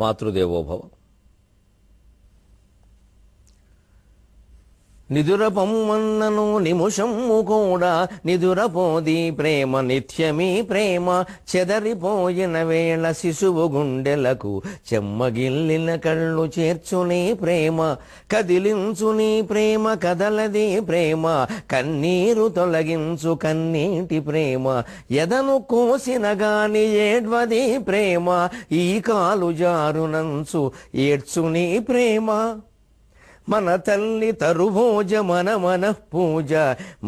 మాతృదేవోభవ. నిదురపొమ్మన్నను నిముషము కూడా నిదురపోది ప్రేమ నిత్యమీ ప్రేమ. చెదరిపోయిన వేళ శిశువు గుండెలకు చెమ్మగిల్లిన కళ్ళు చేర్చుని ప్రేమ. కదిలించుని ప్రేమ కదలది ప్రేమ. కన్నీరు తొలగించు కన్నీటి ప్రేమ. ఎదను కోసిన గాని ఏడ్వది ప్రేమ. ఈ కాలు జారునంచు ఏడ్చుని ప్రేమ. మన తల్లి తరుభోజ మన పూజ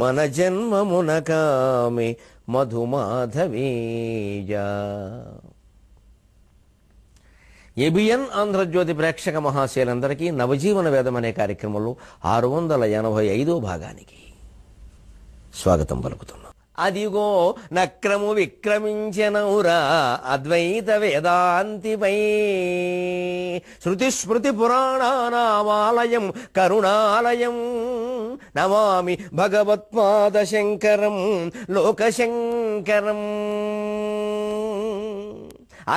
మన జన్మమునకామె మధుమాధవీజ. ఏబిఎన్ ఆంధ్రజ్యోతి ప్రేక్షక మహాశయులందరికీ నవజీవన వేదం అనే కార్యక్రమంలో 685వ భాగానికి స్వాగతం పలుకుతున్నాం. అదిగో నక్రము విక్రమించెనౌరా అద్వైత వేదాంతిపై. శృతి స్మృతి పురాణానామాలయం కరుణాలయం. నమామి భగవత్పాద శంకరం లోకశంకరం.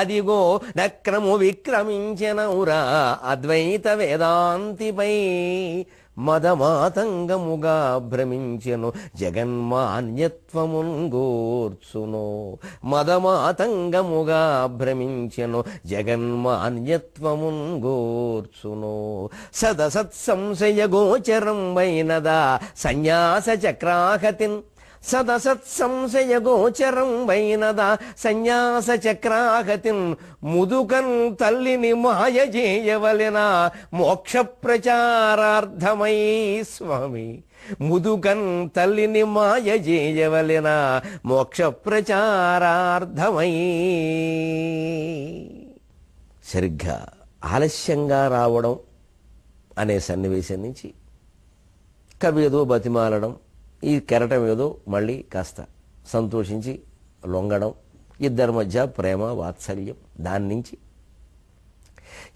అదిగో నక్రము విక్రమించెనౌరా అద్వైత వేదాంతిపై. మదమాతంగముగా భ్రమించెను జగన్మాన్యత్వముంగూర్చును. మదమాతంగముగా భ్రమించెను జగన్మాన్యత్వముంగూర్చును. సదసత్సంశయ గోచరం వైనదా సన్యాస చక్రాహతిన్. సదసత్సంశయ గోచరం వైనదా సన్యాస చక్రాహతిన్. ముదుకన్ తల్లిని మాయ చేయవలెన మోక్ష ప్రచారార్థమై స్వామి. ముదుకన్ తల్లిని మాయ చేయవలెన మోక్ష ప్రచారార్థమై. సరిగ్గా ఆలస్యంగా రావడం అనే సన్నివేశం నుంచి కవి ఏదో బతిమాలడం, ఈ కెరటం ఏదో మళ్ళీ కాస్త సంతోషించి లొంగడం, ఇద్దరి మధ్య ప్రేమ వాత్సల్యం. దాని నుంచి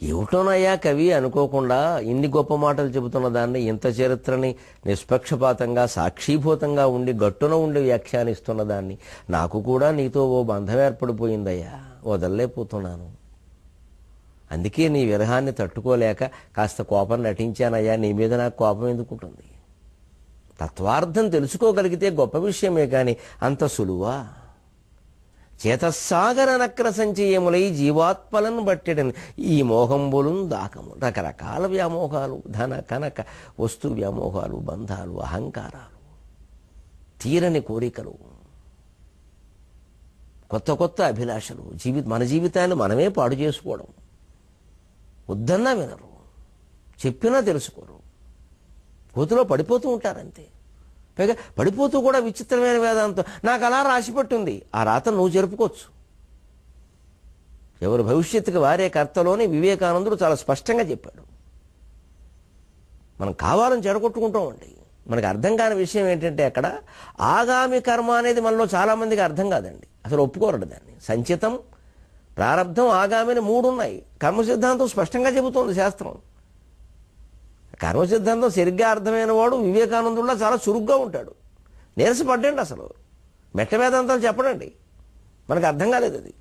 ఏమిటోనయ్యా కవి అనుకోకుండా ఇన్ని గొప్ప మాటలు చెబుతున్న దాన్ని, ఇంత చరిత్రని నిష్పక్షపాతంగా సాక్షీభూతంగా ఉండి గట్టున ఉండి వ్యాఖ్యానిస్తున్న దాన్ని, నాకు కూడా నీతో ఓ బంధం ఏర్పడిపోయిందయ్యా, వదలలేకపోతున్నాను. అందుకే నీ విరహాన్ని తట్టుకోలేక కాస్త కోపం నటించానయ్యా. నీ మీద నాకు కోపం ఎందుకుంటుంది? తత్వార్థం తెలుసుకోగలిగితే గొప్ప విషయమే కానీ అంత సులువా? చేతస్సాగర నక్ర సంచయములై జీవాత్మలను బట్టెడని ఈ మోహంబులు దాకము. రకరకాల వ్యామోహాలు, ధన కనక వస్తు వ్యామోహాలు, బంధాలు, అహంకారాలు, తీరని కోరికలు, కొత్త కొత్త అభిలాషలు, మన జీవితాన్ని మనమే పాడు చేసుకోవడం. వద్దన్నా వినరు, చెప్పినా తెలుసుకోరు, గోతులో పడిపోతూ ఉంటారంతే. పైగా పడిపోతూ కూడా విచిత్రమైన వేదాంతం. నాకు అలా రాసిపెట్టుంది. ఆ రాతను నువ్వు జరుపుకోవచ్చు. ఎవరు భవిష్యత్తుకి వారే కర్తలోని వివేకానందుడు చాలా స్పష్టంగా చెప్పాడు. మనం కావాలని చెడగొట్టుకుంటామండి. మనకు అర్థం కాని విషయం ఏంటంటే అక్కడ ఆగామి కర్మ అనేది మనలో చాలామందికి అర్థం కాదండి. అసలు ఒప్పుకోరడు దాన్ని. సంచితం, ప్రారబ్ధం, ఆగామి అని 3 ఉన్నాయి. కర్మ సిద్ధాంతం స్పష్టంగా చెబుతోంది శాస్త్రం. కర్మ సిద్ధాంతం సరిగ్గా అర్థమైన వాడు వివేకానందుడిలా చాలా చురుగ్గా ఉంటాడు. నీరసపడ్డండి, అసలు మెట్ట వేదాంతాలు చెప్పడండి. మనకు అర్థం కాలేదు అది.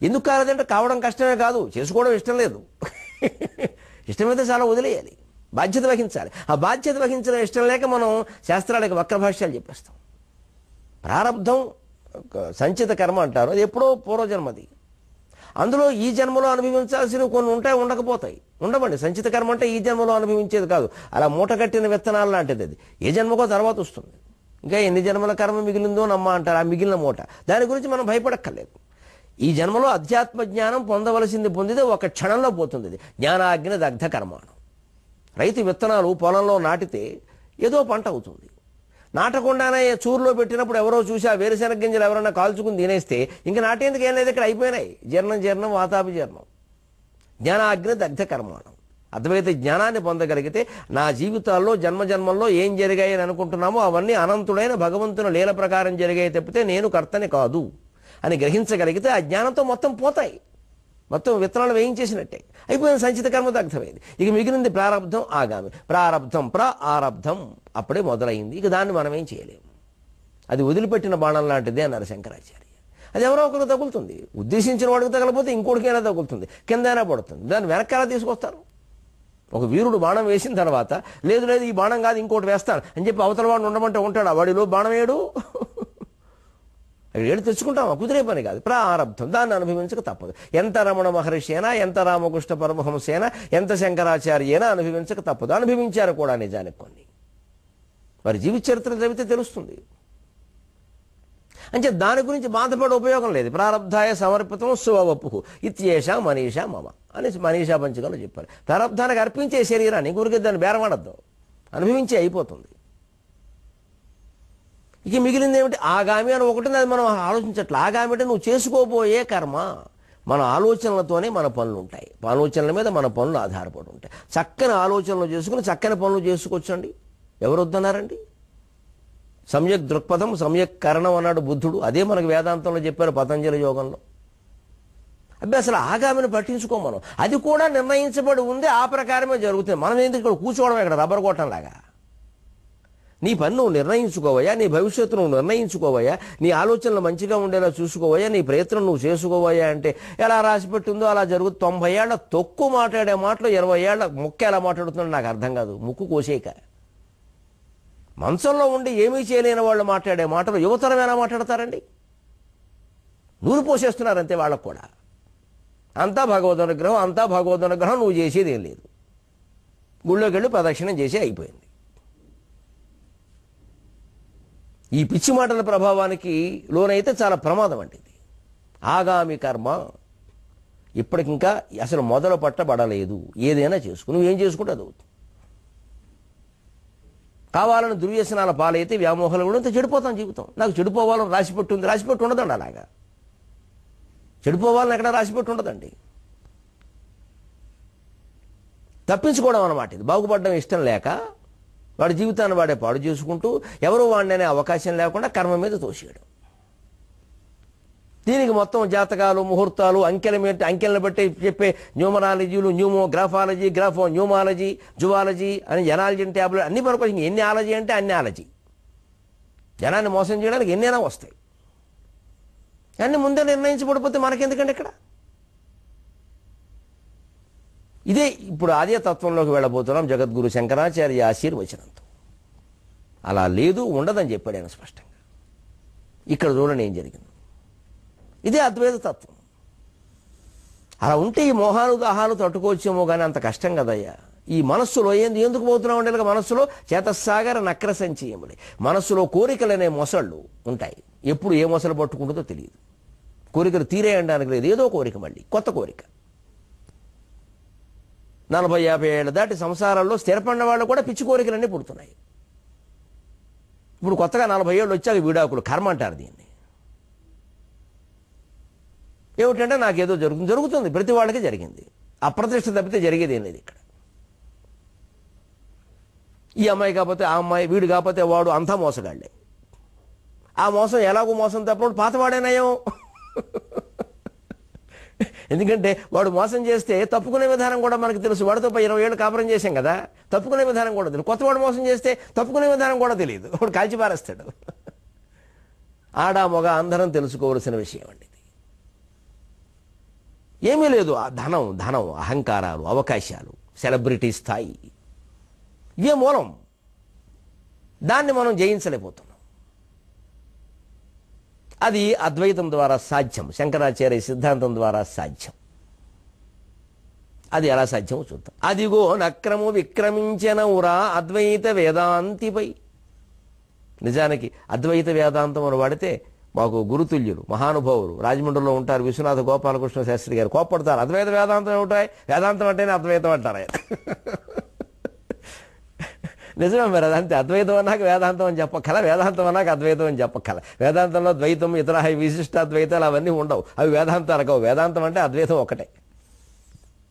ఎందుకు కాలేదంటే కావడం కష్టమే కాదు, చేసుకోవడం ఇష్టం లేదు. ఇష్టమైతే చాలా వదిలేయాలి, బాధ్యత వహించాలి. ఆ బాధ్యత వహించడం ఇష్టం లేక మనం శాస్త్రాలకు వక్ర భాష్యాలు చెప్పేస్తాం. ప్రారబ్ధం సంచిత కర్మ అంటారు, అది ఎప్పుడో పూర్వజన్మది. అందులో ఈ జన్మలో అనుభవించాల్సినవి కొన్ని ఉంటాయి, ఉండకపోతాయి. ఉండవండి. సంచిత కర్మ అంటే ఈ జన్మలో అనుభవించేది కాదు, అలా మూట కట్టిన విత్తనాలు లాంటిది. అది ఏ జన్మకో తర్వాత వస్తుంది. ఇంకా ఎన్ని జన్మల కర్మ మిగిలిందో నమ్మ అంటారు. ఆ మిగిలిన మూట, దాని గురించి మనం భయపడక్కర్లేదు. ఈ జన్మలో అధ్యాత్మ జ్ఞానం పొందవలసింది పొందితే ఒక క్షణంలో పోతుంది. ఇది జ్ఞానాగ్ని దగ్ధ కర్మాణం. రైతు విత్తనాలు పొలంలో నాటితే ఏదో పంట అవుతుంది. నాటకుండానే చూరులో పెట్టినప్పుడు ఎవరో చూసి ఆ వేరుశెనగ గింజలు ఎవరైనా కాల్చుకుని తినేస్తే ఇంక నాటేందుకు ఏం లేదు, ఇక్కడ అయిపోయినాయి. జీర్ణం వాతాభిజీర్ణం. జ్ఞానాగ్ని దగ్ధ కర్మాణం. అద్వైత జ్ఞానాన్ని పొందగలిగితే నా జీవితాల్లో జన్మజన్మల్లో ఏం జరిగాయని అనుకుంటున్నామో అవన్నీ అనంతుడైన భగవంతుని లీల ప్రకారం జరిగాయి తప్పితే నేను కర్తని కాదు అని గ్రహించగలిగితే ఆ జ్ఞానంతో మొత్తం పోతాయి. మొత్తం విత్తనాలు వేయించేసినట్టే అయిపోయింది. సంచిత కర్మ దగ్ధమైంది. ఇక మిగిలింది ప్రారబ్ధం, ఆగామి. ప్రారబ్ధం ఆరబ్ధం అప్పుడే మొదలైంది. ఇక దాన్ని మనం ఏం చేయలేము. అది వదిలిపెట్టిన బాణం లాంటిదే అన్నారు శంకరాచార్య. అది ఎవరో ఒకరికి తగులుతుంది. ఉద్దేశించిన వాడికి తగలపోతే ఇంకోటికైనా తగులుతుంది, కిందైనా పడుతుంది. దాన్ని వెనకాల తీసుకొస్తారు. ఒక వీరుడు బాణం వేసిన తర్వాత లేదు లేదు ఈ బాణం కాదు ఇంకోటి వేస్తాను అని చెప్పి అవతల వాడిని ఉండమంటే ఉంటాడు. వాడిలో బాణం వేయడు. ఏడు తెచ్చుకుంటామా? కుదిరే పని కాదు. ప్రారబ్ధం, దాన్ని అనుభవించక తప్పదు. ఎంత రమణ మహర్షి అయినా, ఎంత రామకృష్ణ పరమహంస అయినా, ఎంత శంకరాచార్య అయినా అనుభవించక తప్పదు. అనుభవించారు కూడా నిజానికి. కొన్ని వారి జీవిత చరిత్ర చదివితే తెలుస్తుంది. అంటే దాని గురించి బాధపడే ఉపయోగం లేదు. ప్రారబ్ధాయ సమర్పితం స్వవపు ఇత్యేష మనీషా మమ అని మనీషా పంచకంలో చెప్పారు. ప్రారబ్ధానికి అర్పించే శరీరాన్ని గురికి దాన్ని బేరమాడద్దు, అనుభవించే అయిపోతుంది. ఇక మిగిలింది ఏమిటి? ఆగామి అని ఒకటి, అది మనం ఆలోచించట్లే. ఆగామి అంటే నువ్వు చేసుకోబోయే కర్మ. మన ఆలోచనలతోనే మన పనులు ఉంటాయి. ఆలోచనల మీద మన పనులు ఆధారపడి ఉంటాయి. చక్కని ఆలోచనలు చేసుకుని చక్కని పనులు చేసుకోవచ్చండి. ఎవరు వద్దన్నారండి? సమ్యక్ దృక్పథం సమ్యక్ కరణం అన్నాడు బుద్ధుడు. అదే మనకు వేదాంతంలో చెప్పారు, పతంజలి యోగంలో. అబ్బాయి అసలు ఆగామిని పట్టించుకో మనం. అది కూడా నిర్ణయించబడి ఉంది, ఆ ప్రకారమే జరుగుతుంది. మనం ఎందుకు ఇక్కడ కూర్చోవడం, ఇక్కడ రబ్బర్ కొట్టంలాగా? నీ పని నువ్వు నిర్ణయించుకోవయ్యా, నీ భవిష్యత్తు నువ్వు నిర్ణయించుకోవయ్యా, నీ ఆలోచనలు మంచిగా ఉండేలా చూసుకోవయ్యా, నీ ప్రయత్నం నువ్వు చేసుకోవయ్యా అంటే ఎలా రాసిపెట్టిందో అలా జరుగుతుంది. 90 ఏళ్ల తొక్కు మాట్లాడే మాటలు 20 ఏళ్ల ముక్క ఎలా మాట్లాడుతుందో నాకు అర్థం కాదు. ముక్కు కోసేక మంచంలో ఉండి ఏమీ చేయలేని వాళ్ళు మాట్లాడే మాటలు యువతరం ఎలా మాట్లాడతారండి? నూరు పోసేస్తున్నారు అంతే వాళ్ళకు కూడా. అంతా భగవద్ అనుగ్రహం, అంతా భగవద్ అనుగ్రహం, నువ్వు చేసేది ఏం లేదు. గుళ్ళోకి వెళ్ళి ప్రదక్షిణం చేసి అయిపోయింది. ఈ పిచ్చి మాటల ప్రభావానికి లోనైతే చాలా ప్రమాదం అండి. ఇది ఆగామి కర్మ ఇప్పటికింకా అసలు మొదలు పట్టబడలేదు. ఏదైనా చేసుకు, నువ్వేం చేసుకుంటే అది అవుతుంది. కావాలని దుర్వ్యసనాల పాలైతే వ్యామోహాలు కూడా ఇంత చెడిపోతాం జీవితం. నాకు చెడిపోవాలని రాసిపెట్టి ఉంది, రాసిపెట్టి ఉండదండి. అలాగా చెడిపోవాలని ఎక్కడ రాసిపెట్టి ఉండదండి. తప్పించుకోవడం అన్నమాట ఇది. బాగుపడడం ఇష్టం లేక వాడి జీవితాన్ని వాడే పాడు చేసుకుంటూ ఎవరో వాడిని అనే అవకాశం లేకుండా కర్మ మీద తోసేయడం. దీనికి మొత్తం జాతకాలు, ముహూర్తాలు, అంకెలను బట్టి చెప్పే న్యూమరాలజీలు, న్యూమోగ్రాఫాలజీ, గ్రాఫో న్యూమాలజీ, జువాలజీ అని ఎనాలజీ ట్యాబ్లు అన్ని పనుకోవచ్చు. ఎన్ని ఆలజీ అంటే అన్ని ఆలజీ. జనాన్ని మోసం చేయడానికి ఎన్నైనా వస్తాయి. అన్నీ ముందే నిర్ణయించబడిపోతే మనకెందుకండి ఇక్కడ? ఇదే ఇప్పుడు ఆద్య తత్వంలోకి వెళ్ళబోతున్నాం జగద్గురు శంకరాచార్య ఆశీర్వచనంతో. అలా లేదు, ఉండదని చెప్పాడు ఆయన స్పష్టంగా. ఇక్కడ చూడండి ఏం జరిగింది. ఇదే అద్వైత తత్వం. అలా ఉంటే ఈ మోహాలు దాహాలు తట్టుకోవచ్చేమో కానీ అంత కష్టం కదయ్యా. ఈ మనస్సులో ఎందుకు పోతున్నాం అంటే మనస్సులో చేతస్సాగర నక్ర సంచయములే. మనస్సులో కోరికలనే మొసళ్ళు ఉంటాయి. ఎప్పుడు ఏ మొసలు పట్టుకుంటుందో తెలియదు. కోరికలు తీరేయడానికి లేదు, ఏదో కోరిక, మళ్ళీ కొత్త కోరిక. 40-50 ఏళ్ళ దాటి సంసారాల్లో స్థిరపడిన వాళ్ళు కూడా పిచ్చి కోరికలన్నీ పుడుతున్నాయి. ఇప్పుడు కొత్తగా 40 ఏళ్ళు వచ్చాక విడాకులు కర్మ అంటారు దీన్ని. ఏమిటంటే నాకేదో జరుగుతుంది, ప్రతి వాళ్ళకి జరిగింది. అప్రతిష్ట తప్పితే జరిగేది ఏం లేదు ఇక్కడ. ఈ అమ్మాయి కాకపోతే ఆ అమ్మాయి, వీడు కాకపోతే వాడు, అంతా మోసగాళ్లే. ఆ మోసం ఎలాగో మోసం తప్పప్పుడు పాతవాడేనయం. ఎందుకంటే వాడు మోసం చేస్తే తప్పుకునే విధానం కూడా మనకు తెలుసు. వాడితో 20 ఏళ్ళు కాపురం చేశాం కదా, తప్పుకునే విధానం కూడా తెలుసు. కొత్త వాడు మోసం చేస్తే తప్పుకునే విధానం కూడా తెలియదు, వాడు కాల్చిపారేస్తాడు. ఆడా మొగ అందరం తెలుసుకోవలసిన విషయం అండి. ఏమీ లేదు. ధనం, అహంకారాలు, అవకాశాలు, సెలబ్రిటీ స్థాయి, ఇవే మూలం. దాన్ని మనం జయించలేకపోతున్నాం. అది అద్వైతం ద్వారా సాధ్యం, శంకరాచార్య సిద్ధాంతం ద్వారా సాధ్యం. అది ఎలా సాధ్యమో చూద్దాం. అదిగో నక్రము విక్రమించనవురా అద్వైత వేదాంతిపై. నిజానికి అద్వైత వేదాంతం అని వాడితే మాకు గురుతుల్యులు, మహానుభావులు రాజమండ్రిలో ఉంటారు, విశ్వనాథ గోపాలకృష్ణ శాస్త్రి గారు కోప్పడతారు. అద్వైత వేదాంతం ఏమిటాయి, వేదాంతం అంటేనే అద్వైతం అంటారు ఆయన. నిజమే మరి, అదంతే. అద్వైతం అన్నాక వేదాంతం అని చెప్పక్కల, వేదాంతం అన్నాక అద్వైతం అని చెప్పక్కల. వేదాంతంలో ద్వైతం, ఇతర విశిష్టాద్వైతాలు అవన్నీ ఉండవు, అవి వేదాంతాలు కావు. వేదాంతం అంటే అద్వైతం ఒకటే.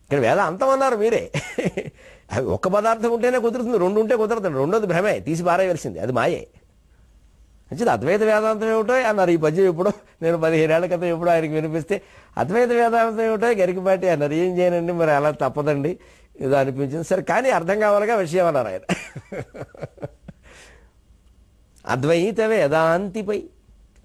ఇక్కడ వేదాంతం అన్నారు మీరే. అవి ఒక్క పదార్థం ఉంటేనే కుదురుతుంది, రెండు ఉంటే కుదరదు. రెండోది భ్రమే, తీసి పారేయవలసింది, అది మాయే. మంచిది. అద్వైత వేదాంతం ఏమిటో అన్నారు ఈ పద్యం. ఎప్పుడో నేను 15 ఏళ్ల క్రితం ఎప్పుడో ఆయనకి వినిపిస్తే అద్వైత వేదాంతం ఏమిటో గరికిపాటి అన్నారు. ఏం చేయనండి మరి, అలా తప్పదండి ఏదో అనిపించింది. సరే కానీ అర్థం కావాలిగా విషయం అన్నారు ఆయన. అద్వైత వేదాంతిపై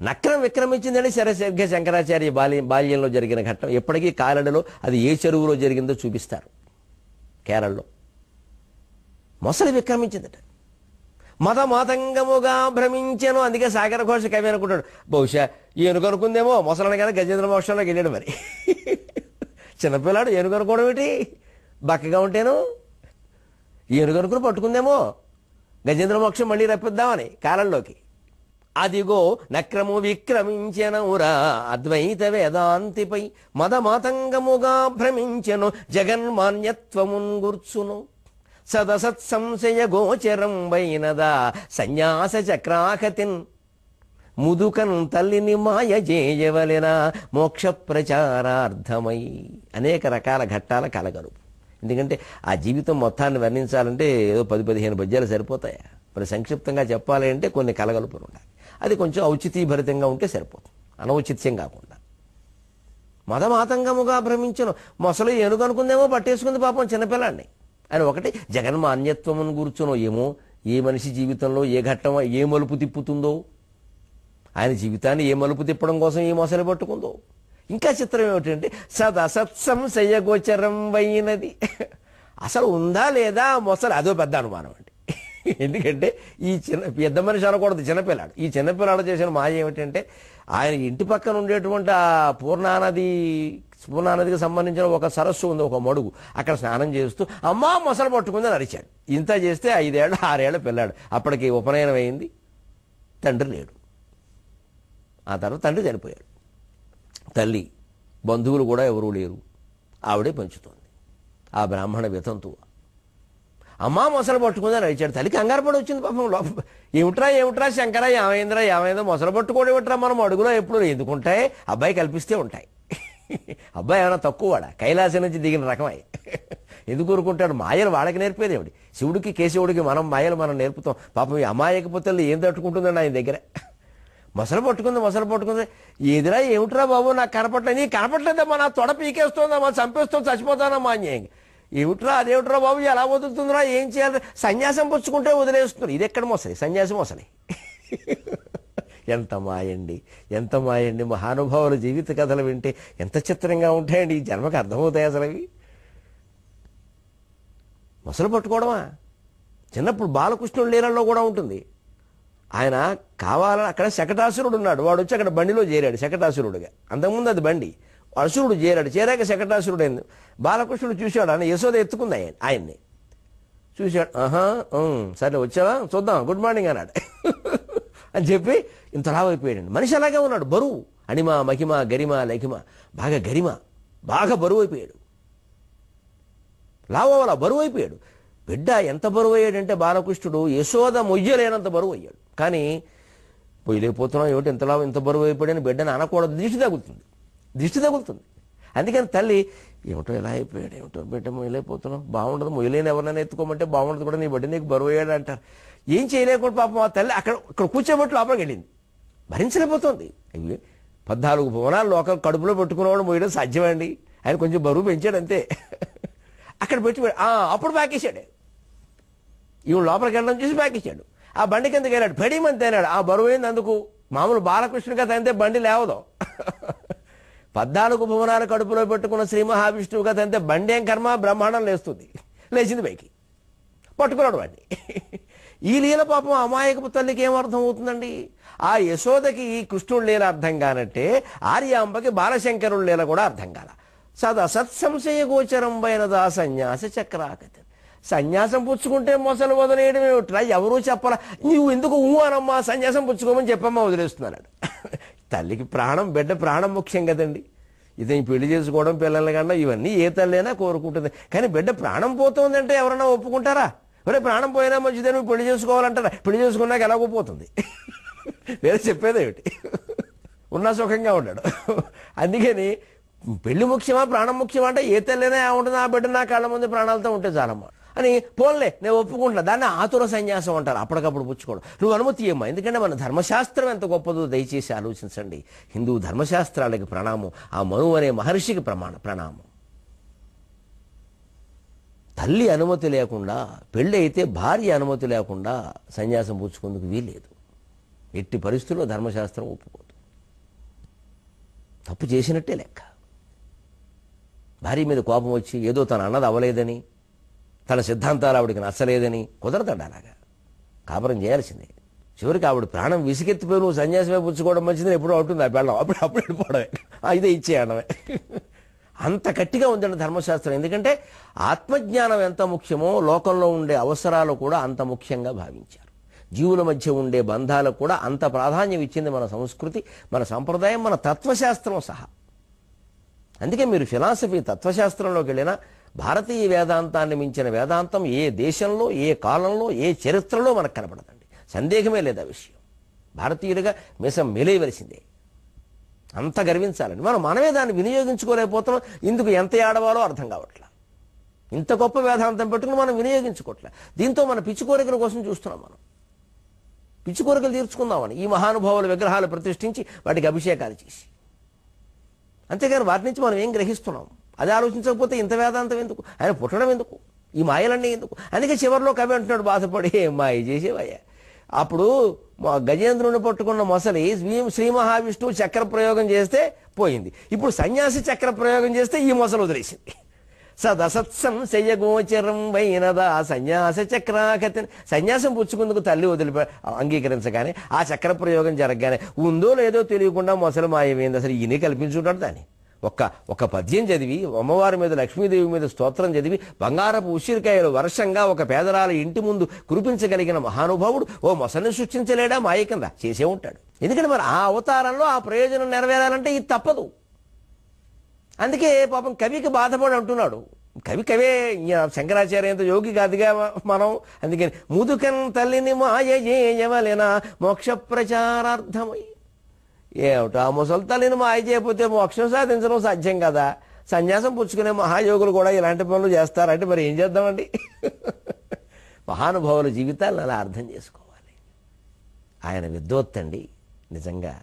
నక్రం విక్రమించిందని సరిగ్గా శంకరాచార్య బాల్యంలో జరిగిన ఘట్టం. ఎప్పటికీ కాలడలో అది ఏ చెరువులో జరిగిందో చూపిస్తారు. కేరళలో మొసలి విక్రమించిందట. మతమాతంగముగా భ్రమించెను. అందుకే సాగర ఘోష కవి అనుకుంటాడు, బహుశా ఏనుగు అనుకుందేమో మొసలని కానీ గజేంద్ర మోక్షంలోకి వెళ్ళాడు. మరి చిన్నపిల్లాడు ఏనుగు అనుకోవడం ఏంటి? బక్కగా ఉంటేను ఏనుగు అనుకుని పట్టుకుందేమో గజేంద్ర మోక్షం మళ్ళీ రప్పిద్దామని కాలంలోకి. అదిగో నక్రము విక్రమించెనవురా అద్వైత వేదాంతిపై మదమాతంగముగా భ్రమించెను జగన్మాన్యత్వమున్ గుర్చును సదసత్సంశయ గోచరం వైనదా సన్యాస చక్రాకతిన్ ముదుకన్ తల్లిని మాయ చేయవలెన మోక్ష ప్రచారార్థమై. అనేక రకాల ఘట్టాల కలగలుపు. ఎందుకంటే ఆ జీవితం మొత్తాన్ని వర్ణించాలంటే ఏదో 10-15 పద్యాలు సరిపోతాయా? మరి సంక్షిప్తంగా చెప్పాలి అంటే కొన్ని కలగలుపులు ఉండాలి. అది కొంచెం ఔచితీభరితంగా ఉంటే సరిపోతుంది, అనౌచిత్యం కాకుండా. మదమాతంగముగా భ్రమించను. మొసలు ఏనుగు అనుకుందేమో పట్టేసుకుంది పాపం చిన్నపిల్లాన్ని అని. ఒకటి జగన్మాన్యత్వమును కూర్చునో. ఏమో ఏ మనిషి జీవితంలో ఏ ఘట్టం ఏ మలుపు తిప్పుతుందో, ఆయన జీవితాన్ని ఏ మలుపు తిప్పడం కోసం ఏ మొసలు పట్టుకుందో. ఇంకా చిత్రం ఏమిటంటే సదసత్సంశయ గోచరం వైనది. అసలు ఉందా లేదా మొసలు, అదో పెద్ద అనుమానం అండి. ఎందుకంటే ఈ పెద్ద మనిషి అనకూడదు, చిన్నపిల్లాడు. ఈ చిన్నపిల్లాడు చేసిన మాయ ఏమిటంటే ఆయన ఇంటి పక్కన ఉండేటువంటి ఆ పూర్ణానదికి సంబంధించిన ఒక సరస్సు ఉంది, ఒక మడుగు. అక్కడ స్నానం చేస్తూ అమ్మా మొసలు పట్టుకుందని అరిచాడు. ఇంత చేస్తే 5 ఏళ్ళు 6 ఏళ్ళ పిల్లాడు. అప్పటికి ఉపనయనం అయింది, తండ్రి లేడు. ఆ తర్వాత తండ్రి చనిపోయాడు. తల్లి బంధువులు కూడా ఎవరూ లేరు, ఆవిడే పెంచుతోంది. ఆ బ్రాహ్మణ వితంతువు అమ్మా మొసలు పట్టుకుందని అడిచాడు. తల్లికి కంగారు పడి వచ్చింది పాపం. లోపల ఏమిట్రా శంకర ఏమైందో మొసలు పట్టుకోవడం ఏమిట్రా, మనం అడుగులో ఎప్పుడు ఎందుకుంటాయి, అబ్బాయి కల్పిస్తే ఉంటాయి. అబ్బాయి ఏమైనా తక్కువవాడా, కైలాసం నుంచి దిగిన రకమై ఎందుకు ఊరుకుంటాడు? మాయలు వాళ్ళకి నేర్పేది ఏమిటి? శివుడికి కేశవుడికి మాయలు మనం నేర్పుతాం. పాపం ఈ అమాయకపోతే ఏం తట్టుకుంటుందండి ఆయన దగ్గర. మొసలు పట్టుకుంది. ఎదురా ఏమిట్రా బాబు, నాకు కనపట్లేదు. నీ కనపట్లేదమ్మా, నా తొడ పీకేస్తోందమ్మా, చంపేస్తూ చచ్చిపోతానమ్మా అన్యాయంగా. ఏమిట్రా అదేమిట్రా బాబు, ఎలా వదులుతుందిరా, ఏం చేయాలి? సన్యాసం పుచ్చుకుంటే వదిలేస్తున్నారు. ఇది ఎక్కడ మొసలి, సన్యాసి మొసలి. ఎంత మాయండి. మహానుభావుల జీవిత కథలు వింటే ఎంత చిత్రంగా ఉంటాయండి. ఈ జన్మకు అర్థమవుతాయి అసలు అవి. మొసలు పట్టుకోవడమా? చిన్నప్పుడు బాలకృష్ణుడు లీలల్లో కూడా ఉంటుంది. ఆయన కావాలని అక్కడ శకటాసురుడు ఉన్నాడు. వాడు వచ్చి అక్కడ బండిలో చేరాడు శకటాసురుడుగా. అంతకుముందు అది బండి. అసురుడు చేరాక శకటాసురుడు అయింది. బాలకృష్ణుడు చూశాడు, ఆయన యశోద ఎత్తుకుంది ఆయన్ని. చూశాడు, సరే వచ్చావా చూద్దాం, గుడ్ మార్నింగ్ అన్నాడు అని చెప్పి ఇంత లావైపోయాడు. మనిషి అలాగే ఉన్నాడు, బరువు. అణిమ మహిమ గరిమ లఘిమ, బాగా బరువు అయిపోయాడు. లావోలా బరువు అయిపోయాడు. బిడ్డ ఎంత బరువు అయ్యాడంటే బాలకృష్ణుడు యశోద మొయ్యలేనంత బరువు అయ్యాడు. కానీ పొయ్యలేకపోతున్నాం ఏమిటి, ఇంత బరువు అయిపోయాడని బిడ్డని అనకూడదు, దిష్టి తగులుతుంది. అందుకని తల్లి ఏమిటో ఎలా అయిపోయాడు, ఏమిటో బిడ్డ మొయ్యలేకపోతున్నావు, బాగుండదు, మొయ్యలేని ఎవరినైనా ఎత్తుకోమంటే బాగుండదు కూడా, నీ బిడ్డ నీకు బరువు అయ్యాడు అంటారు. ఏం చేయలేకుండా పాపం ఆ తల్లి అక్కడ కూర్చోబెట్టి లోపలికి వెళ్ళింది. భరించలేకపోతుంది. అయ్యి 14 భువనాలు లోకం కడుపులో పెట్టుకున్నవాడు మొయ్యడం సాధ్యమండి. ఆయన కొంచెం బరువు పెంచాడు అంతే. అక్కడ పెట్టి అప్పుడు ప్యాకేశాడు. ఈవిడ లోపలికి వెళ్ళడం చూసి ప్యాకేశాడు. ఆ బండి కిందకి వెళ్ళాడు, పెడిమంది తేనాడు. ఆ బరువు అయింది అందుకు. మామూలు బాలకృష్ణుడి కథ అంతే, బండి లేవదు. 14 భువనాలు కడుపులో పెట్టుకున్న శ్రీ మహావిష్ణువు కథ అంతే, బండి ఏం కర్మ, బ్రహ్మాండం లేస్తుంది. లేచింది పైకి, పట్టుకున్నాడు వాడిని. ఈ లీల పాపం అమాయకపు తల్లికి ఏమర్థం అవుతుందండి? ఆ యశోదకి ఈ కృష్ణుడి లీల అర్థం కానట్టే ఆర్యాంబకి బాలశంకరుడి లీల కూడా అర్థం కాల. సత్సంశయ గోచరం పైనదా సన్యాస చక్రాకతి. సన్యాసం పుచ్చుకుంటే మొసలు వదిలేయడం ఏమిట్రా, ఎవరూ చెప్పాలా, నువ్వు ఎందుకు అనమ్మా, సన్యాసం పుచ్చుకోమని చెప్పమ్మా, వదిలేస్తున్నాడు. తల్లికి బిడ్డ ప్రాణం ముఖ్యం కదండి. ఇది పెళ్లి చేసుకోవడం, పిల్లల్ని కన్నా ఇవన్నీ ఏ తల్లైనా కోరుకుంటుంది. కానీ బిడ్డ ప్రాణం పోతుందంటే ఎవరన్నా ఒప్పుకుంటారా? ఒరే ప్రాణం పోయినా మంచిదే, నువ్వు పెళ్లి చేసుకోవాలంటారా? పెళ్లి చేసుకున్నాక ఎలాగో పోతుంది, వేరే చెప్పేదేమిటి, ఉన్నా సుఖంగా ఉన్నాడు. అందుకని పెళ్లి ముఖ్యమా ప్రాణం ముఖ్యమా అంటే ఏ తల్లైనా ఏముంటుంది, ఆ బిడ్డ నా కళ్ళ ముందు ప్రాణాలతో ఉంటే చాలమ్మా అని పోన్లే నేను ఒప్పుకుంటున్నా. దాన్ని ఆతుర సన్యాసం అంటారు, అప్పటికప్పుడు పుచ్చుకోవడం. నువ్వు అనుమతి ఇవ్వమ్మా, ఎందుకంటే మన ధర్మశాస్త్రం ఎంత గొప్పదో దయచేసి ఆలోచించండి. హిందూ ధర్మశాస్త్రాలకి ప్రణామం, ఆ మనువు అనే మహర్షికి ప్రణామం. తల్లి అనుమతి లేకుండా, పెళ్ళి అయితే భార్య అనుమతి లేకుండా సన్యాసం పుచ్చుకుందుకు వీల్లేదు. ఎట్టి పరిస్థితుల్లో ధర్మశాస్త్రం ఒప్పుకోదు. తప్పు చేసినట్టే లెక్క. భార్య మీద కోపం వచ్చి ఏదో తన అన్నది అవ్వలేదని, తన సిద్ధాంతాలు ఆవిడికి నచ్చలేదని కుదరతాడు. అలాగా కాపురం చేయాల్సిందే. చివరికి ఆవిడ ప్రాణం విసిగెత్తిపోయి నువ్వు సన్యాసమే పుచ్చుకోవడం మంచిదని ఎప్పుడూ అవుతుంది. ఆ పెళ్ళం అప్పుడు వెళ్ళిపోవడమే, ఇదే ఇచ్చేయడమే. అంత గట్టిగా ఉందండి ధర్మశాస్త్రం. ఎందుకంటే ఆత్మజ్ఞానం ఎంత ముఖ్యమో లోకంలో ఉండే అవసరాలు కూడా అంత ముఖ్యంగా భావించారు. జీవుల మధ్య ఉండే బంధాలకు కూడా అంత ప్రాధాన్యం ఇచ్చింది మన సంస్కృతి, మన సంప్రదాయం, మన తత్వశాస్త్రం సహా. అందుకే మీరు ఫిలాసఫీ తత్వశాస్త్రంలోకి వెళ్ళినా భారతీయ వేదాంతాన్ని మించిన వేదాంతం ఏ దేశంలో, ఏ కాలంలో, ఏ చరిత్రలో మనకు కనపడదండి. సందేహమే లేదా విషయం. భారతీయుడిగా మీసం మెలేయవలసిందే. అంత గర్వించాలండి. మనమే దాన్ని వినియోగించుకోలేకపోతున్నాం. ఇందుకు ఎంత ఏడవాలో అర్థం కావట్లా. ఇంత గొప్ప వేదాంతం పెట్టుకుని మనం వినియోగించుకోవట్లే. దీంతో మన పిచ్చి కోరికల కోసం చూస్తున్నాం. మనం పిచ్చి కోరికలు తీర్చుకుందామని ఈ మహానుభావుల విగ్రహాలు ప్రతిష్ఠించి వాటికి అభిషేకాలు చేసి, అంతేగాని వాటి నుంచి మనం ఏం గ్రహిస్తున్నాం అది ఆలోచించకపోతే ఇంత వేదాంతం ఎందుకు, ఆయన పుట్టడం ఎందుకు, ఈ మాయలన్నీ ఎందుకు? అందుకే చివరిలో కవి అంటున్నాడు బాధపడి, ఏం మాయ చేసేవయ్యా. అప్పుడు గజేంద్రుని పట్టుకున్న మొసలి శ్రీ మహావిష్ణువు చక్ర ప్రయోగం చేస్తే పోయింది. ఇప్పుడు సన్యాసి చక్ర ప్రయోగం చేస్తే ఈ మొసలు వదిలేసింది. సదసత్సం శయ్యగోచరం వైనదా సన్యాస చక్రాకతి. సన్యాసం పుచ్చుకుందుకు తల్లి అంగీకరించగానే ఆ చక్ర ప్రయోగం జరగగానే ఉందో లేదో తెలియకుండా మొసలు మాయమైంది. అసలు ఈయనే కల్పించుంటాడు దాన్ని. ఒక పద్యం చదివి, అమ్మవారి మీద లక్ష్మీదేవి మీద స్తోత్రం చదివి, బంగారపు ఉసిరికాయలు వర్షంగా ఒక పేదరాల ఇంటి ముందు కురిపించగలిగిన మహానుభావుడు ఓ మొసలిని సృష్టించలేడా? మాయ కింద చేసే ఉంటాడు. ఎందుకంటే మరి ఆ అవతారంలో ఆ ప్రయోజనం నెరవేరాలంటే ఇది తప్పదు. అందుకే పాపం కవికి బాధపడి అంటున్నాడు. కవే శంకరాచార్యంతో యోగి కాదుగా మనం. అందుకని ముదుకన్ తల్లిని మాయ చేయవలెనా మోక్ష ప్రచారార్థమై. ఏమిటో ఆ ముసలి తల్లిని మాయ చేయకపోతే మోక్షం సాధించడం సాధ్యం కదా. సన్యాసం పుచ్చుకునే మహాయోగులు కూడా ఇలాంటి పనులు చేస్తారంటే మరి ఏం చేద్దామండి? మహానుభావుల జీవితాలను అలా అర్థం చేసుకోవాలి. ఆయన విద్వత్తండి నిజంగా.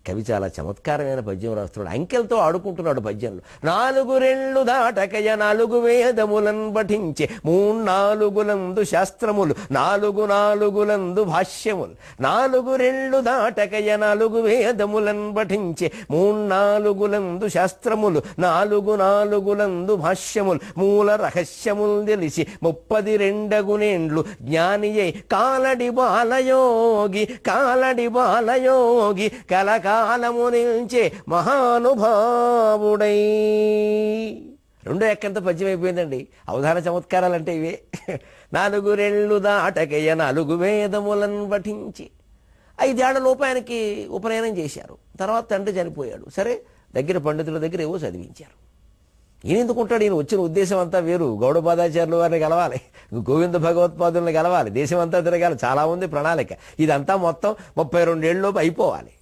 కవి చాలా చమత్కారమైన పద్యం రాస్తున్నాడు. అంకెలతో ఆడుకుంటున్నాడు పద్యంలో. 4 రెళ్ళు దాటకయ 4 వేదములను పఠించే 3 నాలుగులందు శాస్త్రములు 4 నాలుగులందు భాష్యములు. 4 రెళ్ళు దాటకయ 4 వేదములను పఠించే 3 నాలుగులందు శాస్త్రములు 4 నాలుగులందు భాష్యములు. మూల రహస్యములు తెలిసి 32 జ్ఞానియై కాలడి బాలయోగి కాలము నిల్చే మహానుభావుడై. రెండో ఎక్కంత పద్యం అయిపోయిందండి. అవధాన చమత్కారాలు అంటే ఇవే. 4 రెళ్ళు దాటకయ్య 4 వేదములను పఠించి. 5 ఏళ్ల లోపు ఆయనకి ఉపనయనం చేశారు. తర్వాత తండ్రి చనిపోయాడు. సరే, దగ్గర పండితుల దగ్గర ఏవో చదివించారు. ఈయన ఎందుకుంటాడు? ఈయన వచ్చిన ఉద్దేశం అంతా వేరు. గౌడపాదాచార్యుల వారిని కలవాలి, గోవింద భగవత్పాదుల్ని కలవాలి, దేశం అంతా తిరగాలి, చాలా ఉంది ప్రణాళిక. ఇదంతా మొత్తం 32 ఏళ్ళలోపు అయిపోవాలి.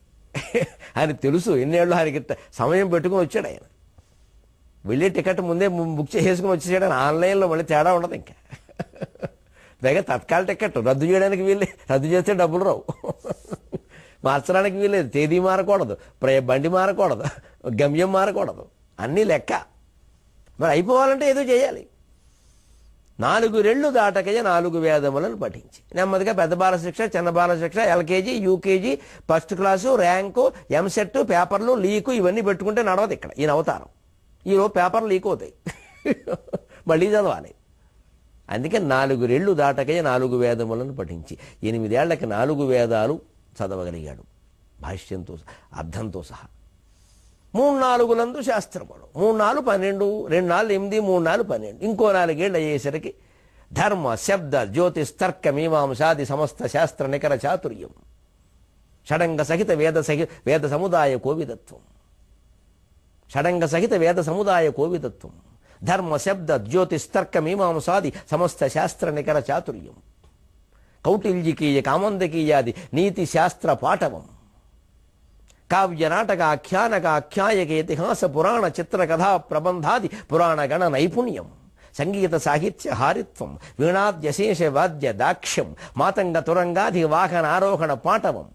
ఆయన తెలుసు ఎన్నేళ్ళు ఆయనకి సమయం పెట్టుకుని వచ్చాడు. ఆయన వెళ్ళే టికెట్ ముందే బుక్ చేసుకుని వచ్చేసాడు. ఆయన ఆన్లైన్లో మళ్ళీ తేడా ఉండదు. ఇంకా పైగా తత్కాల టికెట్ రద్దు చేయడానికి వీళ్ళే, రద్దు చేస్తే డబ్బులు రావు, మార్చడానికి వీల్లేదు, తేదీ మారకూడదు, బండి మారకూడదు, గమ్యం మారకూడదు, అన్నీ లెక్క. మరి అయిపోవాలంటే ఏదో చేయాలి. 4 రెళ్ళు దాటకయ్య 4 వేదములను పఠించి. నెమ్మదిగా పెద్ద బాల శిక్ష, చిన్న బాల శిక్ష, LKG, UKG, first class, rank, EAMCET, పేపర్లు, లీకు ఇవన్నీ పెట్టుకుంటే నడవదు ఇక్కడ ఈయన అవతారం. ఈరోజు పేపర్లు లీక్ అవుతాయి, మళ్ళీ చదవాలి. అందుకే 4 రెళ్ళు దాటకయ్య 4 వేదములను పఠించి 8 ఏళ్లకి 4 వేదాలు చదవగలిగాడు భాష్యంతో, అర్థంతో సహా. 3 నాలుగులందు శాస్త్రములు. 3 4 12, 2 4 8, 3 4 12. ఇంకో 4 ఏళ్ళు అయ్యేసరికి ధర్మ శబ్ద జ్యోతిస్తర్క మీమాంసాది సమస్త శాస్త్ర నికర చాతుర్యం. షడంగ సహిత వేద సముదాయ కోవిదత్వం. షడంగ సహిత వేద సముదాయ కోవిదత్వం. ధర్మ శబ్ద జ్యోతిస్తర్క మీమాంసాది సమస్త శాస్త్ర నికర చాతుర్యం. కౌటిల్యకీయ కామందకీయాది నీతి శాస్త్ర పాఠవం. కావ్య నాటక ఆఖ్యానక ఆఖ్యాయక ఇతిహాస పురాణ చిత్ర కథా ప్రబంధాది పురాణ గణ నైపుణ్యం. సంగీత సాహిత్య హారిత్వం. వీణాద్యశేష వాద్య దాక్ష్యం. మాతంగ తురంగాది వాహన ఆరోహణ పాఠవం.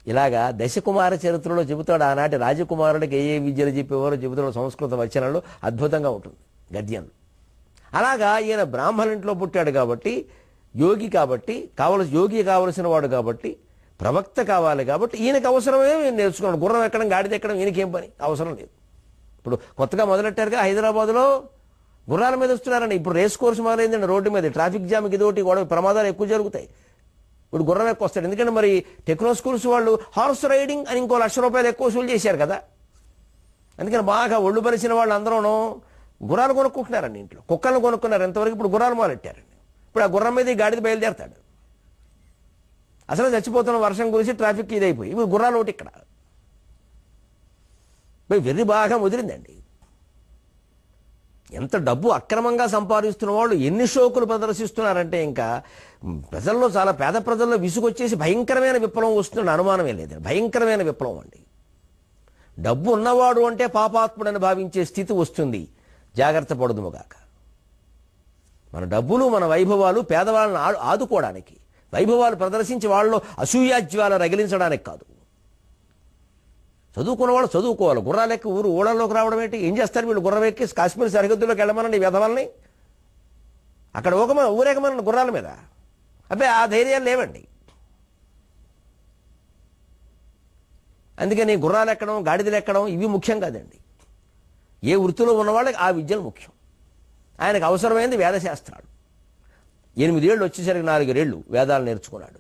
ఇలాగా దశకుమార చరిత్రలో చెబుతాడు. ఆనాటి రాజకుమారుడికి ఏ విద్యలు చెప్పేవారో చెబుతాడు. సంస్కృత వచనంలో అద్భుతంగా ఉంటుంది గద్యంలో. అలాగా ఈయన బ్రాహ్మణుంట్లో పుట్టాడు కాబట్టి, యోగి కాబట్టి, యోగి కావలసిన వాడు కాబట్టి ప్రవక్త కావాలి కాబట్టి ఈయనకు అవసరమే ఈయన నేర్చుకున్నాడు. గుర్రం ఎక్కడం గాడిద ఎక్కడం ఈయనకేం పని, అవసరం లేదు. ఇప్పుడు కొత్తగా మొదలెట్టారుగా హైదరాబాద్లో గుర్రాల మీద వస్తున్నారండి. ఇప్పుడు రేస్ కోర్సు మొదలైందండి రోడ్డు మీద. ట్రాఫిక్ జామ్కి ఇదోటి గొడవ ప్రమాదాలు ఎక్కువ జరుగుతాయి. ఇప్పుడు గుర్రం ఎక్కువ వస్తాడు. ఎందుకంటే మరి టెక్నో స్కూల్స్ వాళ్ళు హార్స్ రైడింగ్ అని ఇంకో ₹1,00,000 ఎక్కువ వసూలు చేశారు కదా. అందుకని బాగా ఒళ్ళు పరిచిన వాళ్ళు అందరూ గుర్రాలు కొనుక్కుంటున్నారండి. ఇంట్లో కుక్కలను కొనుక్కున్నారు ఎంతవరకు, ఇప్పుడు గుర్రాలు మొదలెట్టారండి. ఇప్పుడు ఆ గుర్రం మీద ఈ గాడిద బయలుదేరతాడు. అసలు చచ్చిపోతున్న వర్షం గురించి ట్రాఫిక్ ఇదైపోయి ఇప్పుడు గుర్రాలు ఒకటి ఇక్కడ వెర్రి బాగా ముదిరిందండి. ఎంత డబ్బు అక్రమంగా సంపాదిస్తున్న వాళ్ళు ఎన్ని షోకులు ప్రదర్శిస్తున్నారంటే ఇంకా ప్రజల్లో, చాలా పేద ప్రజల్లో విసుగొచ్చేసి భయంకరమైన విప్లవం వస్తున్న అనుమానమే లేదండి. భయంకరమైన విప్లవం అండి. డబ్బు ఉన్నవాడు అంటే పాపాత్ముడని భావించే స్థితి వస్తుంది. జాగ్రత్త పడుదుముగాక. మన డబ్బులు, మన వైభవాలు పేదవాళ్ళని ఆదుకోవడానికి, వైభవాలు ప్రదర్శించి వాళ్ళలో అసూయాజ్వాల రగిలించడానికి కాదు. చదువుకున్న వాళ్ళు చదువుకోవాలి. గుర్రాలెక్కి ఊళ్ళలోకి రావడం ఏంటి? ఏం చేస్తారు వీళ్ళు? గుర్రం ఎక్కి కాశ్మీర్ సరిహద్దులోకి వెళ్ళమనండి వెధవల్ని, అక్కడ ఊరేగమనండి గుర్రాల మీద. అబ్బే ఆ ధైర్యాలు లేవండి. అందుకని గుర్రాలు ఎక్కడం, గాడిదలు ఎక్కడం ఇవి ముఖ్యం కాదండి. ఏ వృత్తిలో ఉన్నవాళ్ళకి ఆ విద్యలు ముఖ్యం. ఆయనకు అవసరమైంది వేదశాస్త్రాలు. 8 ఏళ్ళు వచ్చేసరికి 4 ఏళ్ళు వేదాలు నేర్చుకున్నాడు.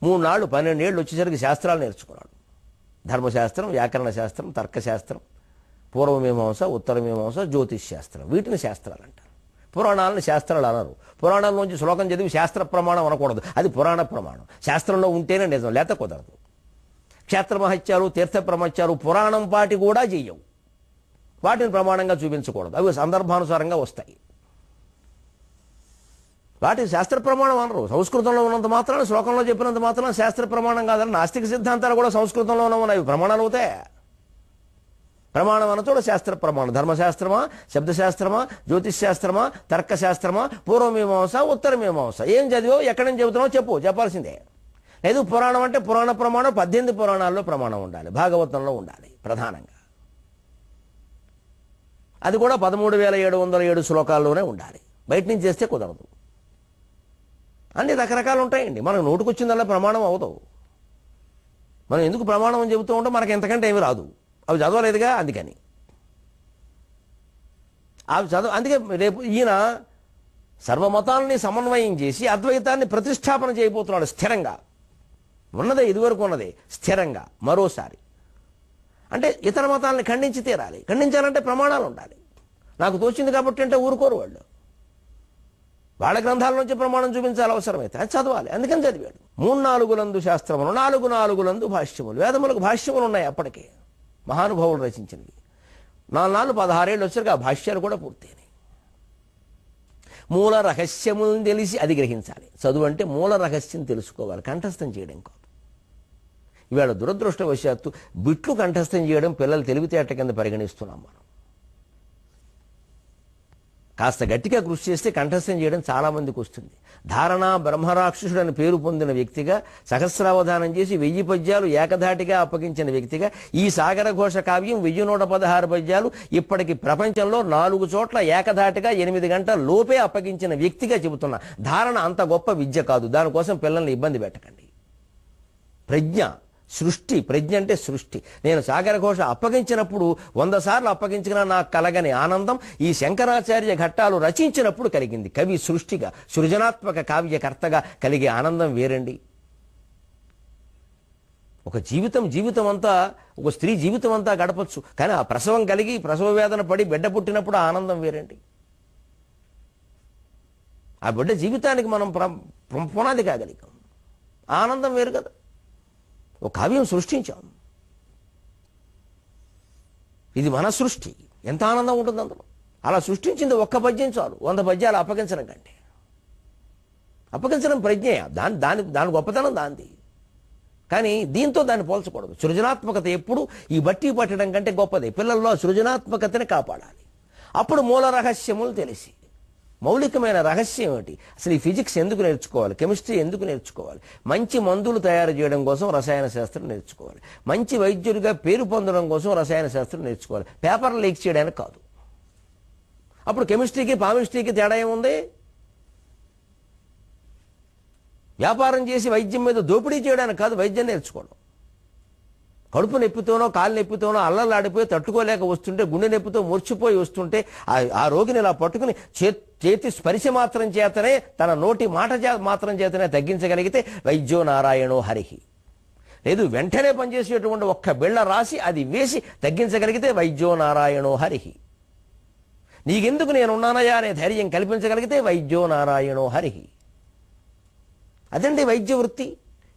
3 నాళ్ళు 12 ఏళ్ళు వచ్చేసరికి శాస్త్రాలు నేర్చుకున్నాడు. ధర్మశాస్త్రం, వ్యాకరణ శాస్త్రం, తర్కశాస్త్రం, పూర్వమీమాంస, ఉత్తరమీమాంస, జ్యోతిష్ శాస్త్రం, వీటిని శాస్త్రాలు అంటారు. పురాణాలను శాస్త్రాలు అనరు. పురాణాల్లోంచి శ్లోకం చదివి శాస్త్ర ప్రమాణం అనకూడదు. అది పురాణ ప్రమాణం. శాస్త్రంలో ఉంటేనే నిజం, లేత కుదరదు. క్షేత్రమహత్యాలు, తీర్థప్రమత్యాలు పురాణం పాటి కూడా చెయ్యవు. వాటిని ప్రమాణంగా చూపించకూడదు. అవి సందర్భానుసారంగా వస్తాయి. వాటి శాస్త్ర ప్రమాణం అనరు. సంస్కృతంలో ఉన్నంత మాత్రాన, శ్లోకంలో చెప్పినంత మాత్రాన శాస్త్ర ప్రమాణం కాదని నాస్తిక సిద్ధాంతాలు కూడా సంస్కృతంలోనే ఉన్నాయి. ప్రమాణాలు అవుతాయి. ప్రమాణం అనచోడ శాస్త్ర ప్రమాణం. ధర్మశాస్త్రమా, శబ్దశాస్త్రమా, జ్యోతిష్ శాస్త్రమా, తర్కశాస్త్రమా, పూర్వమీమాంస, ఉత్తరమీమాంస, ఏం చదివో ఎక్కడి నుంచి చెబుతున్నావో చెప్పాల్సిందే. లేదు పురాణం అంటే పురాణ ప్రమాణం 18 పురాణాల్లో ప్రమాణం ఉండాలి. భాగవతంలో ఉండాలి ప్రధానంగా. అది కూడా 13,707 శ్లోకాల్లోనే ఉండాలి. బయట నుంచి చేస్తే కుదరదు. అన్ని రకరకాలు ఉంటాయండి. మనకు నోటుకొచ్చిందల్లా ప్రమాణం అవుతావు. మనం ఎందుకు ప్రమాణం అని చెబుతూ ఉంటే మనకి ఎంతకంటే ఏమి రాదు. అవి చదవలేదుగా, అందుకని అవి అందుకే రేపు ఈయన సర్వమతాలని సమన్వయం చేసి అద్వైతాన్ని ప్రతిష్టాపన చేయబోతున్నాడు స్థిరంగా. ఉన్నదే ఇదివరకు ఉన్నదే స్థిరంగా మరోసారి. అంటే ఇతర మతాలని ఖండించి తీరాలి. ఖండించాలంటే ప్రమాణాలు ఉండాలి. నాకు తోచింది కాబట్టి అంటే ఊరుకోరు వాళ్ళు. వాళ్ళ గ్రంథాల నుంచి ప్రమాణం చూపించాలి అవసరమైతే. అది చదవాలి. అందుకని చదివాడు. 3-4 శాస్త్రములు, 4 భాష్యములు. వేదములకు భాష్యములు ఉన్నాయి అప్పటికే, మహానుభావులు రచించినవి. 4 16 ఏళ్ళు వచ్చారు. ఆ భాష్యాలు కూడా పూర్తయినాయి. మూల రహస్యములను తెలిసి అది గ్రహించాలి. చదువు అంటే మూల రహస్యం తెలుసుకోవాలి, కంఠస్థం చేయడం కాదు. ఇవాళ దురదృష్టవశాత్తు బిట్లు కంఠస్థం చేయడం పిల్లలు తెలివితేట కింద పరిగణిస్తున్నాం మనం. కాస్త గట్టిగా కృషి చేస్తే కంఠస్థం చేయడం చాలామందికి వస్తుంది. ధారణ బ్రహ్మరాక్షసుడు అని పేరు పొందిన వ్యక్తిగా, సహస్రావధానం చేసి 1000 పద్యాలు ఏకధాటిగా అప్పగించిన వ్యక్తిగా, ఈ సాగరఘోష కావ్యం 1116 పద్యాలు ఇప్పటికి ప్రపంచంలో 4 చోట్ల ఏకధాటిగా 8 గంటల లోపే అప్పగించిన వ్యక్తిగా చెబుతున్నా. ధారణ అంత గొప్ప విద్య కాదు. దానికోసం పిల్లల్ని ఇబ్బంది పెట్టకండి. ప్రజ్ఞ, సృష్టి. ప్రజ్ఞ అంటే సృష్టి. నేను సాగరఘోష అప్పగించినప్పుడు 100 సార్లు అప్పగించిన నాకు కలగని ఆనందం ఈ శంకరాచార్య ఘట్టాలు రచించినప్పుడు కలిగింది. కవి సృష్టిగా, సృజనాత్మక కావ్యకర్తగా కలిగే ఆనందం వేరండి. ఒక జీవితం అంతా, ఒక స్త్రీ జీవితం అంతా గడపచ్చు. కానీ ఆ ప్రసవం కలిగి, ప్రసవ వేదన పడి బిడ్డ పుట్టినప్పుడు ఆ ఆనందం వేరండి. ఆ బిడ్డ జీవితానికి మనం పునాది కాగలిగాం. ఆనందం వేరు కదా. ఒక కావ్యం సృష్టించాం. ఇది మన సృష్టి. ఎంత ఆనందం ఉంటుంది అందులో. అలా సృష్టించింది ఒక్క పద్యం చాలు 100 పద్యాలు అప్పగించడం కంటే. అప్పగించడం ప్రజ్ఞ. దాని గొప్పతనం దాంది. కానీ దీంతో దాన్ని పోల్చకూడదు. సృజనాత్మకత ఎప్పుడు ఈ బట్టి పట్టడం కంటే గొప్పదే. పిల్లల్లో సృజనాత్మకతని కాపాడాలి. అప్పుడు మూల రహస్యములు తెలిసి, మౌలికమైన రహస్యం ఏమిటి, అసలు ఈ ఫిజిక్స్ ఎందుకు నేర్చుకోవాలి, కెమిస్ట్రీ ఎందుకు నేర్చుకోవాలి, మంచి మందులు తయారు చేయడం కోసం రసాయన శాస్త్రం నేర్చుకోవాలి, మంచి వైద్యుడిగా పేరు పొందడం కోసం రసాయన శాస్త్రం నేర్చుకోవాలి, పేపర్ లీక్ చేయడానికి కాదు. అప్పుడు కెమిస్ట్రీకి పామిస్ట్రీకి తేడా ఏముంది? వ్యాపారం చేసి వైద్యం మీద దోపిడీ చేయడానికి కాదు వైద్యం నేర్చుకోవడం. కడుపు నొప్పితోనో కాలు నొప్పితోనో అల్లలాడిపోయి తట్టుకోలేక వస్తుంటే, గుండె నొప్పితో మూర్చిపోయి వస్తుంటే ఆ రోగిని ఇలా పట్టుకుని చేతి స్పర్శ మాత్రం చేతనే, తన నోటి మాట మాత్రం చేతనే తగ్గించగలిగితే వైద్యో నారాయణో హరిహి. లేదు వెంటనే పనిచేసేటువంటి ఒక్క బిళ్ళ రాసి అది వేసి తగ్గించగలిగితే వైద్యో నారాయణో హరిహి. నీకెందుకు నేనున్నానయా అనే ధైర్యం కల్పించగలిగితే వైద్యో నారాయణో హరిహి. అదండి వైద్య వృత్తి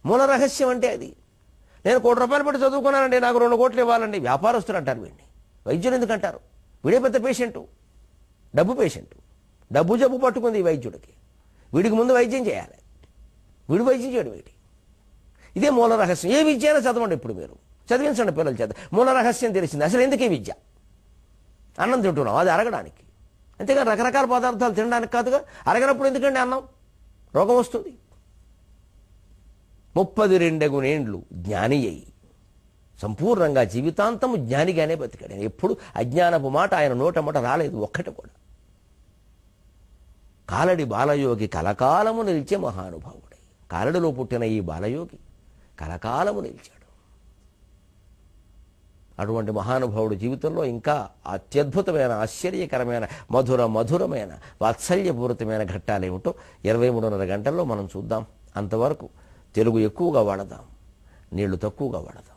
మూల రహస్యం అంటే అది. నేను ₹1 పెట్టి చదువుకున్నానండి, నాకు 2 కోట్లు ఇవ్వాలండి, వ్యాపారస్తులు అంటారు వీడిని. వైద్యులు ఎందుకంటారు? వీడే పెద్ద పేషెంటు, డబ్బు పేషెంటు. డబ్బు జబ్బు పట్టుకుంది ఈ వైద్యుడికి. వీడికి ముందు వైద్యం చేయాలి, వీడు వైద్యం చేయడం వీడి. ఇదే మూల రహస్యం. ఏ విద్య అయినా చదవండి, ఇప్పుడు మీరు చదివించండి పిల్లల చేత. మూల రహస్యం తెలిసింది. అసలు ఎందుకు ఈ విద్య? అన్నం తింటున్నాం, అది అరగడానికి. అంతేగా రకరకాల పదార్థాలు తినడానికి కాదుగా. అరగనప్పుడు ఎందుకండి అన్నం? రోగం వస్తుంది. 32 జ్ఞాని అయి సంపూర్ణంగా జీవితాంతము జ్ఞానిగానే బతికాడు. ఎప్పుడు అజ్ఞానపు మాట ఆయన నోటమట రాలేదు, ఒక్కటి కూడా. కాలడి బాలయోగి కలకాలము నిలిచే మహానుభావుడే. కాలడిలో పుట్టిన ఈ బాలయోగి కలకాలము నిలిచాడు. అటువంటి మహానుభావుడు జీవితంలో ఇంకా అత్యద్భుతమైన, ఆశ్చర్యకరమైన, మధురమైన, వాత్సల్యపూరితమైన ఘట్టాలేమిటో 23:30 గంటల్లో మనం చూద్దాం. అంతవరకు తెలుగు ఎక్కువగా వాడదాం, నీళ్లు తక్కువగా వాడదాం.